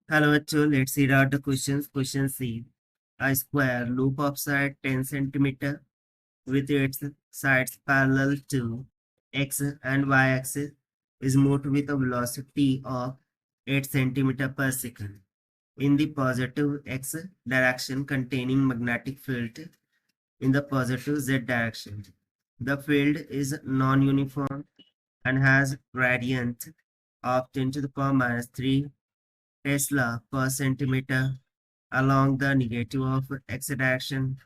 Hello, bachcho. Let's read out the questions. Question C. A square loop of side 10 centimeter with its sides parallel to x and y axis is moved with a velocity of 8 centimeter per second in the positive x direction containing magnetic field in the positive z direction. The field is non-uniform and has gradient of 10 to the power minus 3 Tesla per centimeter along the negative of x direction.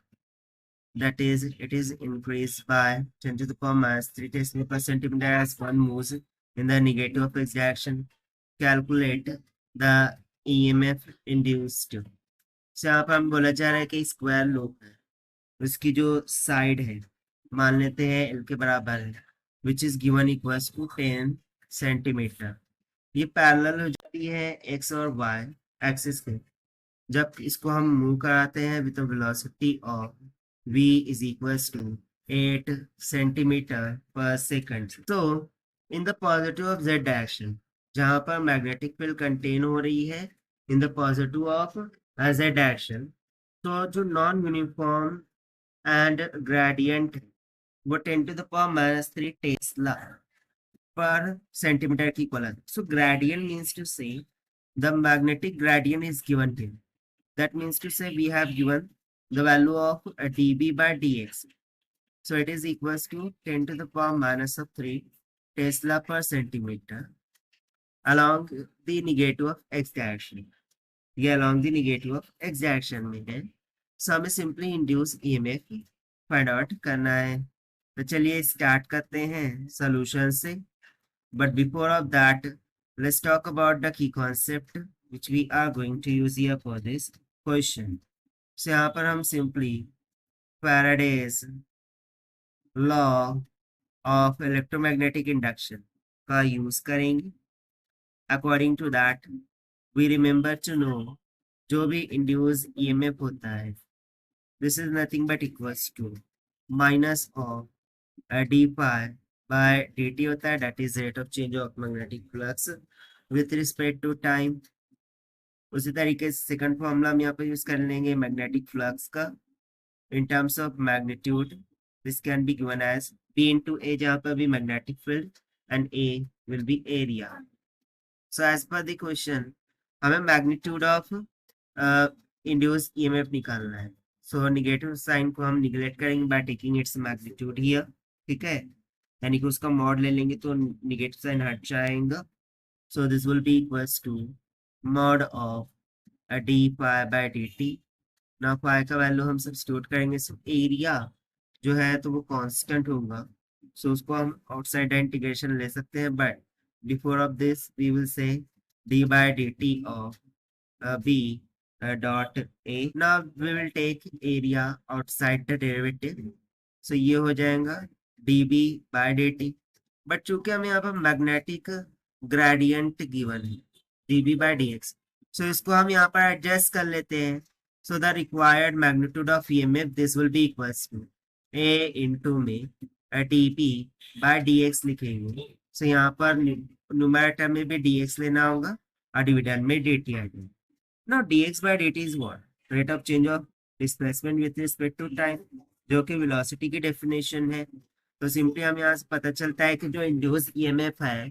That is, it is increased by 10 to the power minus 3 Tesla per centimeter as one moves in the negative of x direction. Calculate the EMF induced. So यहाँ पर हम बोला जा रहा है कि square loop है, उसकी जो साइड है मान लेते हैं एल के बराबर है, which is given equals to 10 centimetre. ये पैरेलल हो जाती है एक्स और वाई एक्सिस के. जब इसको हम मूव कराते हैं with velocity of v is equals to 8 centimetre पर सेकंड. तो in the positive of z direction जहां पर मैग्नेटिक फील्ड कंटेन हो रही है in the positive of z direction, तो जो नॉन यूनिफॉर्म एंड ग्रेडियंट वो 10 to the power minus 3 Tesla per centimeter की इक्वल है. So gradient means to say the magnetic gradient is given here. That means to say we have given the value of dB by dx. So it is equals to 10 to the power minus of 3 Tesla per centimeter along the negative of x direction. ये along the negative of x direction में है. So हमें simply induce EMF find out करना है. तो चलिए start करते हैं सॉल्यूशन से. But before of that, let's talk about the key concept which we are going to use here for this question. So यहाँ पर हम simply Faraday's law of electromagnetic induction का यूज करेंगे. According to that, we remember to know जो भी induced EMF होता है, this is nothing but equals to minus of d phi by dt होता है, that is rate of change of magnetic flux with respect to time. उसी तरीके से second formula हम यहाँ पर यूज कर लेंगे मैग्नेटिक फ्लक्स का in terms of magnitude. This can be given as b into a जहाँ पर भी magnetic field and a will be area. So as per the question, हमें magnitude of induced EMF निकालना है. So negative sign को हम neglect करेंगे by taking its magnitude here. ठीक है, यानी कि उसका मॉड ले लेंगे तो निगेटिव साइन हट जाएगा. So this will be equals to mod of d phi by D t. ना पाई का वैल्यू हम सब्स्टिट्यूट करेंगे, सो एरिया जो है तो वो कांस्टेंट होगा. सो उसको हम आउटसाइड इंटीग्रेशन ले सकते हैं, but before of this we will say D by D T of B dot A. Now we will take area outside the derivative. So ये हो जाएगा dB by dt. बट चूंकि हमें यहाँ पर मैग्नेटिक ग्रेडियंट गिवन है dB by dx, so इसको हम यहाँ पर एडजस्ट कर लेते हैं. So the required magnitude of EMF this will be equals to a into में dB by dx लिखेंगे. सो यहाँ पर न्यूमरेटर में भी dx लेना होगा और डिविडेंड में dt आ जाएगा. Now dx by dt is what? Rate of change of displacement with respect to time, जो कि वेलोसिटी की डेफिनेशन है. तो सिंपली हम यहाँ से पता चलता है कि जो इंड्यूस EMF है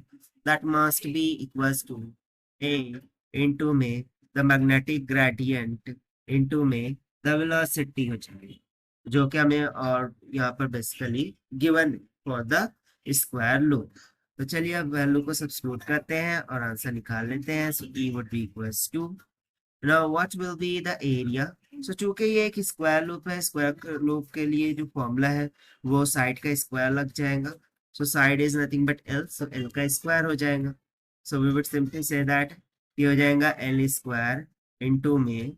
that must be equals to a into में द मैग्नेटिक ग्रेडियंट इंटू में द वेलोसिटी हो जाएगी, जो कि हमें और यहाँ पर basically given for the square loop. तो चलिए अब वैल्यू को सब्स्टिट्यूट करते हैं और आंसर निकाल लेते हैं. So E would be equals to, now what will be the area. So चूंकि ये एक स्क्वायर लूप है, स्क्वायर लूप के लिए जो फॉर्मूला है वो साइड का स्क्वायर लग जाएगा. So side is nothing but L, so L का स्क्वायर हो जाएगा. So we would simply say that ये हो जाएगा एल स्क्वायर इंटू में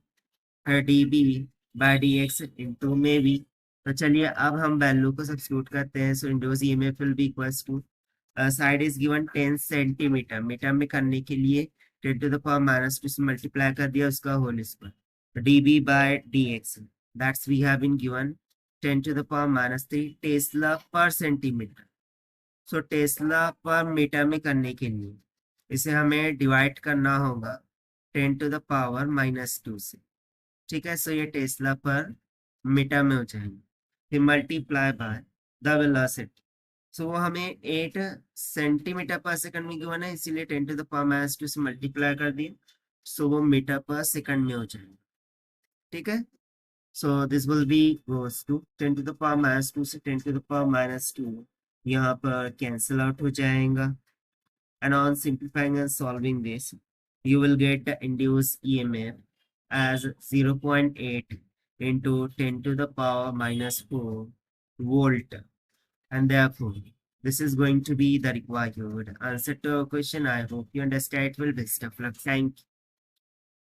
D B by D X into में वी. तो चलिए अब हम वैल्यू को सब्स्टिट्यूट करते हैं. So induced EMF will be equals to, side is given 10 centimetre, metre में करने के लिए 10 to the power minus 2 से मल्टीप्लाई कर दिया उसका whole square. dB by dx, that's we have been given 10 to the power minus 3 Tesla पर centimetre. सो Tesla पर मीटर में करने के लिए इसे हमें डिवाइड करना होगा 10 to the power -2 से, ठीक है। सो ये टेस्ला पर मीटर में हो जाएंगे, फिर मल्टीप्लाई बाय द वेलोसिटी। सो वो हमें 8 सेंटीमीटर पर सेकंड में गिवन है, इसीलिए 10 to the power -2 से मल्टीप्लाई कर दिए, सो वो मीटर पर सेकंड में हो जाएगा, ठीक है। So this will be goes to 10 to the power -2 से 10 to the power -2 यहाँ पर कैंसिल आउट हो जाएगा, and on simplifying and solving this you will get the induced EMF as 0.8 into 10 to the power -4 volt, and therefore this is going to be the required answer to our question. I hope you understand it well. Best of luck. Thank you.